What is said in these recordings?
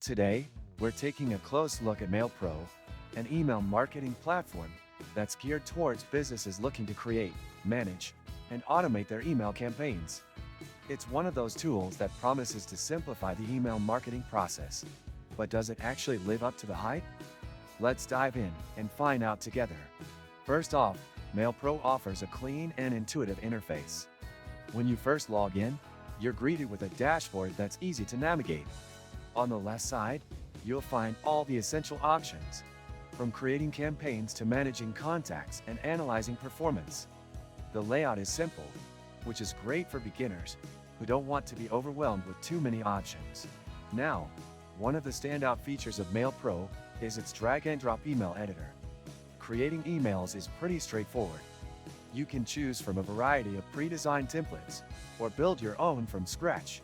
Today, we're taking a close look at MailPro, an email marketing platform that's geared towards businesses looking to create, manage, and automate their email campaigns. It's one of those tools that promises to simplify the email marketing process. But does it actually live up to the hype? Let's dive in and find out together. First off, MailPro offers a clean and intuitive interface. When you first log in, you're greeted with a dashboard that's easy to navigate. On the left side, you'll find all the essential options, from creating campaigns to managing contacts and analyzing performance. The layout is simple, which is great for beginners who don't want to be overwhelmed with too many options. Now, one of the standout features of MailPro is its drag-and-drop email editor. Creating emails is pretty straightforward. You can choose from a variety of pre-designed templates, or build your own from scratch.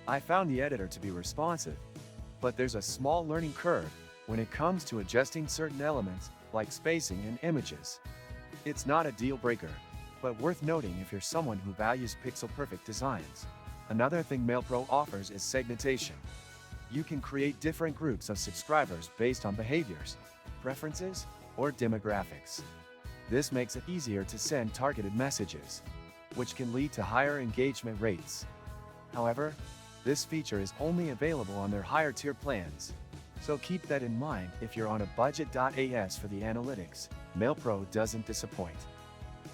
I found the editor to be responsive, but there's a small learning curve when it comes to adjusting certain elements, like spacing and images. It's not a deal breaker, but worth noting if you're someone who values pixel-perfect designs. Another thing MailPro offers is segmentation. You can create different groups of subscribers based on behaviors, preferences, or demographics. This makes it easier to send targeted messages, which can lead to higher engagement rates. However, this feature is only available on their higher tier plans, so keep that in mind if you're on a budget. As for the analytics, MailPro doesn't disappoint.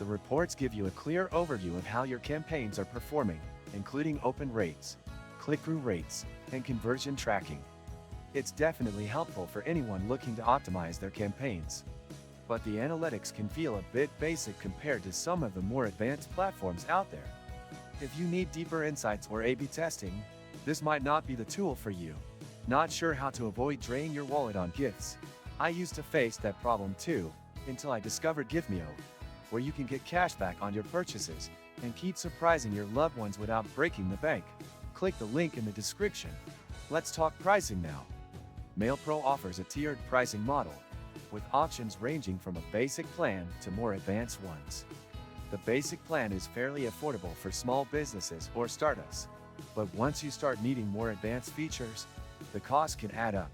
The reports give you a clear overview of how your campaigns are performing, including open rates, click-through rates, and conversion tracking. It's definitely helpful for anyone looking to optimize their campaigns. But the analytics can feel a bit basic compared to some of the more advanced platforms out there. If you need deeper insights or A/B testing, this might not be the tool for you. Not sure how to avoid draining your wallet on gifts? I used to face that problem too, until I discovered Gifmeo, where you can get cash back on your purchases and keep surprising your loved ones without breaking the bank. Click the link in the description. Let's talk pricing now. MailPro offers a tiered pricing model, with options ranging from a basic plan to more advanced ones. The basic plan is fairly affordable for small businesses or startups, but once you start needing more advanced features, the cost can add up.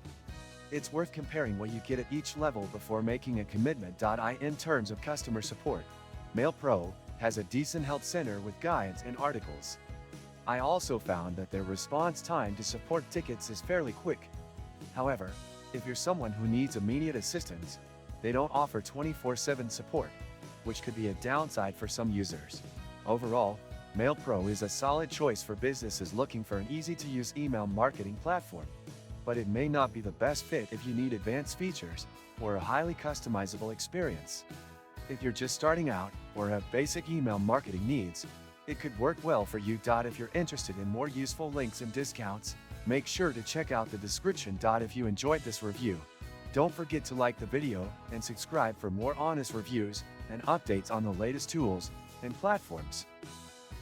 It's worth comparing what you get at each level before making a commitment. In terms of customer support, MailPro has a decent help center with guides and articles. I also found that their response time to support tickets is fairly quick. However, if you're someone who needs immediate assistance, they don't offer 24/7 support, which could be a downside for some users. Overall, MailPro is a solid choice for businesses looking for an easy-to-use email marketing platform, but it may not be the best fit if you need advanced features or a highly customizable experience. If you're just starting out or have basic email marketing needs, it could work well for you. If you're interested in more useful links and discounts, make sure to check out the description. If you enjoyed this review, don't forget to like the video and subscribe for more honest reviews and updates on the latest tools and platforms.